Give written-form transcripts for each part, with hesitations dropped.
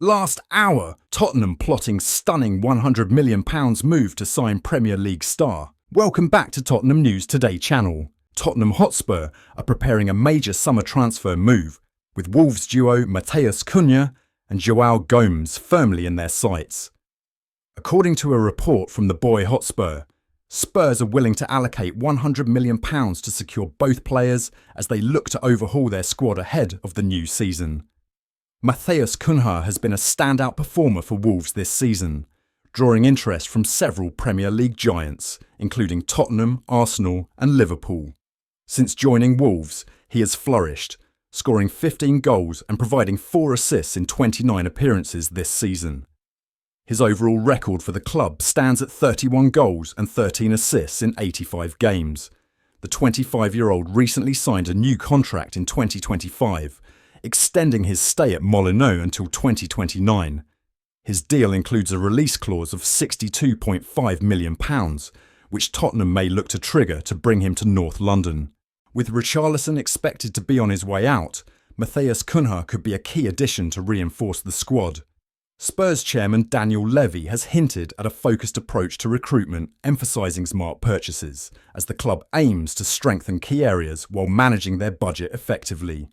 Last hour, Tottenham plotting stunning £100 million move to sign Premier League star. Welcome back to Tottenham News Today channel. Tottenham Hotspur are preparing a major summer transfer move, with Wolves duo Matheus Cunha and Joao Gomes firmly in their sights. According to a report from TheBoyHotspur, Spurs are willing to allocate £100 million to secure both players as they look to overhaul their squad ahead of the new season. Matheus Cunha has been a standout performer for Wolves this season, drawing interest from several Premier League giants, including Tottenham, Arsenal and Liverpool. Since joining Wolves, he has flourished, scoring 15 goals and providing 4 assists in 29 appearances this season. His overall record for the club stands at 31 goals and 13 assists in 85 games. The 25-year-old recently signed a new contract in 2025, extending his stay at Molineux until 2029. His deal includes a release clause of £62.5 million, which Tottenham may look to trigger to bring him to North London. With Richarlison expected to be on his way out, Matheus Cunha could be a key addition to reinforce the squad. Spurs chairman Daniel Levy has hinted at a focused approach to recruitment, emphasising smart purchases, as the club aims to strengthen key areas while managing their budget effectively.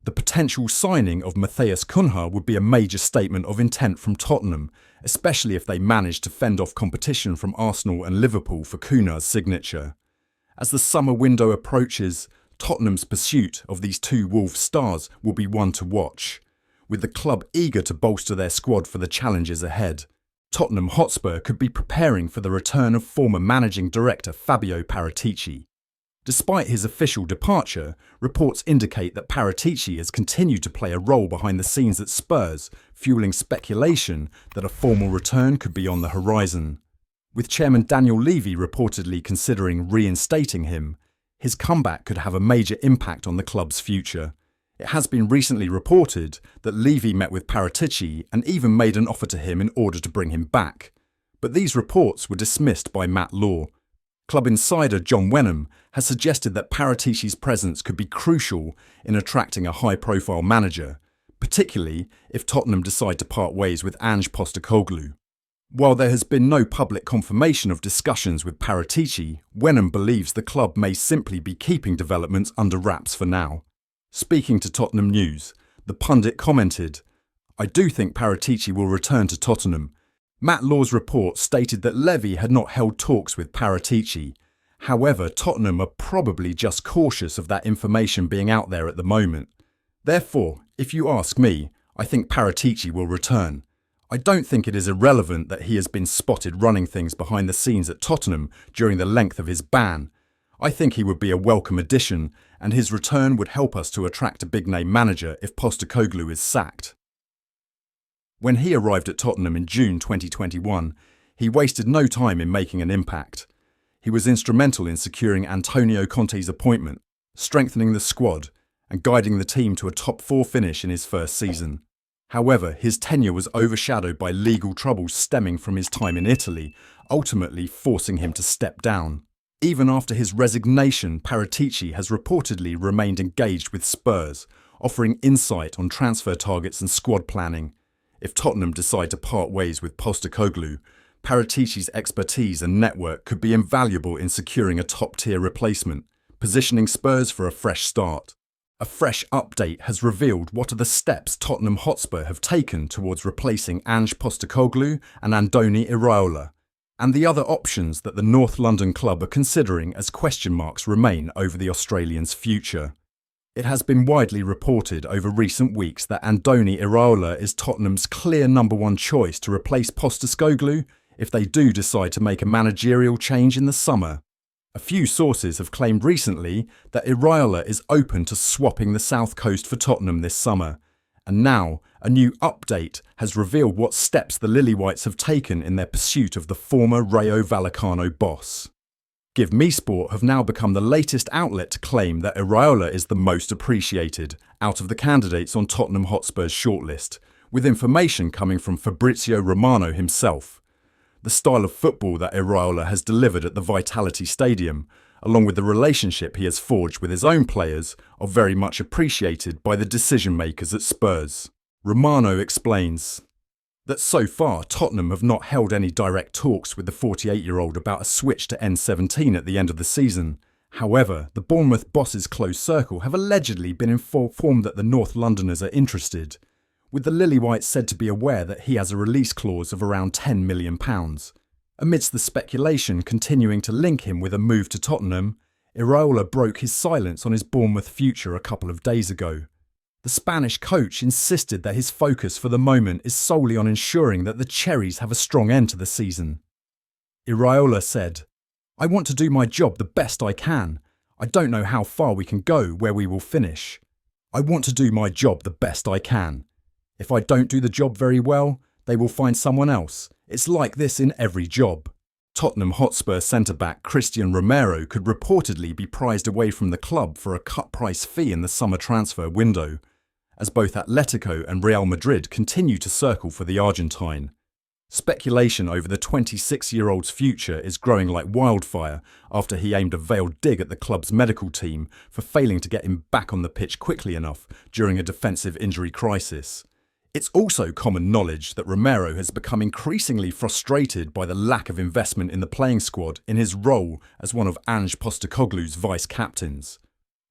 The potential signing of Matheus Cunha would be a major statement of intent from Tottenham, especially if they manage to fend off competition from Arsenal and Liverpool for Cunha's signature. As the summer window approaches, Tottenham's pursuit of these two Wolves stars will be one to watch, with the club eager to bolster their squad for the challenges ahead. Tottenham Hotspur could be preparing for the return of former Managing Director Fabio Paratici. Despite his official departure, reports indicate that Paratici has continued to play a role behind the scenes at Spurs, fueling speculation that a formal return could be on the horizon. With chairman Daniel Levy reportedly considering reinstating him, his comeback could have a major impact on the club's future. It has been recently reported that Levy met with Paratici and even made an offer to him in order to bring him back. But these reports were dismissed by Matt Law. Club insider John Wenham has suggested that Paratici's presence could be crucial in attracting a high-profile manager, particularly if Tottenham decide to part ways with Ange Postecoglou. While there has been no public confirmation of discussions with Paratici, Wenham believes the club may simply be keeping developments under wraps for now. Speaking to Tottenham News, the pundit commented, "I do think Paratici will return to Tottenham." Matt Law's report stated that Levy had not held talks with Paratici. However, Tottenham are probably just cautious of that information being out there at the moment. Therefore, if you ask me, I think Paratici will return. I don't think it is irrelevant that he has been spotted running things behind the scenes at Tottenham during the length of his ban. I think he would be a welcome addition, and his return would help us to attract a big-name manager if Postecoglou is sacked. When he arrived at Tottenham in June 2021, he wasted no time in making an impact. He was instrumental in securing Antonio Conte's appointment, strengthening the squad, and guiding the team to a top-4 finish in his first season. However, his tenure was overshadowed by legal troubles stemming from his time in Italy, ultimately forcing him to step down. Even after his resignation, Paratici has reportedly remained engaged with Spurs, offering insight on transfer targets and squad planning. If Tottenham decide to part ways with Postecoglou, Paratici's expertise and network could be invaluable in securing a top-tier replacement, positioning Spurs for a fresh start. A fresh update has revealed what are the steps Tottenham Hotspur have taken towards replacing Ange Postecoglou and Andoni Iraola, and the other options that the North London club are considering as question marks remain over the Australian's future. It has been widely reported over recent weeks that Andoni Iraola is Tottenham's clear #1 choice to replace Postecoglou if they do decide to make a managerial change in the summer. A few sources have claimed recently that Iraola is open to swapping the South Coast for Tottenham this summer, and now a new update has revealed what steps the Lily-Whites have taken in their pursuit of the former Rayo Vallecano boss. Give Me Sport have now become the latest outlet to claim that Iraola is the most appreciated out of the candidates on Tottenham Hotspur's shortlist, with information coming from Fabrizio Romano himself. The style of football that Iraola has delivered at the Vitality Stadium, along with the relationship he has forged with his own players, are very much appreciated by the decision-makers at Spurs. Romano explains, that so far Tottenham have not held any direct talks with the 48-year-old about a switch to N17 at the end of the season. However, the Bournemouth boss's close circle have allegedly been informed that the North Londoners are interested, with the Lily-Whites said to be aware that he has a release clause of around £10 million. Amidst the speculation continuing to link him with a move to Tottenham, Iraola broke his silence on his Bournemouth future a couple of days ago. The Spanish coach insisted that his focus for the moment is solely on ensuring that the Cherries have a strong end to the season. Iraola said, "I want to do my job the best I can. I don't know how far we can go, where we will finish. I want to do my job the best I can. If I don't do the job very well, they will find someone else. It's like this in every job." Tottenham Hotspur centre-back Christian Romero could reportedly be prized away from the club for a cut-price fee in the summer transfer window, as both Atletico and Real Madrid continue to circle for the Argentine. Speculation over the 26-year-old's future is growing like wildfire after he aimed a veiled dig at the club's medical team for failing to get him back on the pitch quickly enough during a defensive injury crisis. It's also common knowledge that Romero has become increasingly frustrated by the lack of investment in the playing squad in his role as one of Ange Postecoglou's vice-captains.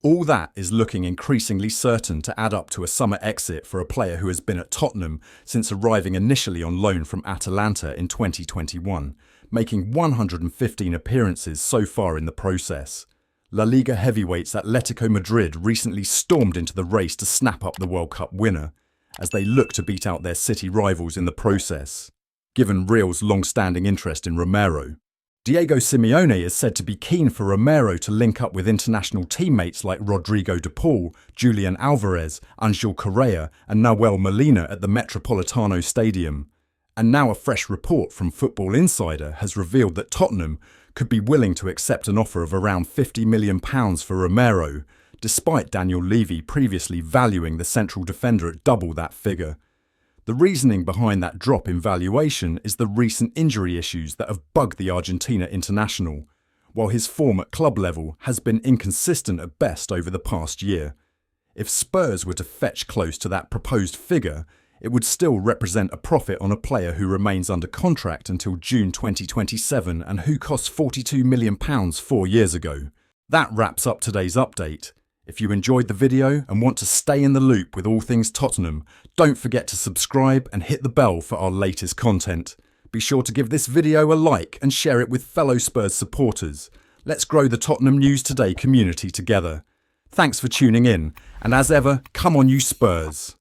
All that is looking increasingly certain to add up to a summer exit for a player who has been at Tottenham since arriving initially on loan from Atalanta in 2021, making 115 appearances so far in the process. La Liga heavyweights Atletico Madrid recently stormed into the race to snap up the World Cup winner, as they look to beat out their city rivals in the process, given Real's long-standing interest in Romero. Diego Simeone is said to be keen for Romero to link up with international teammates like Rodrigo de Paul, Julian Alvarez, Angel Correa and Nahuel Molina at the Metropolitano Stadium. And now a fresh report from Football Insider has revealed that Tottenham could be willing to accept an offer of around £50 million for Romero, despite Daniel Levy previously valuing the central defender at double that figure. The reasoning behind that drop in valuation is the recent injury issues that have bugged the Argentina international, while his form at club level has been inconsistent at best over the past year. If Spurs were to fetch close to that proposed figure, it would still represent a profit on a player who remains under contract until June 2027 and who cost £42 million 4 years ago. That wraps up today's update. If you enjoyed the video and want to stay in the loop with all things Tottenham, don't forget to subscribe and hit the bell for our latest content. Be sure to give this video a like and share it with fellow Spurs supporters. Let's grow the Tottenham News Today community together. Thanks for tuning in, and as ever, come on you Spurs!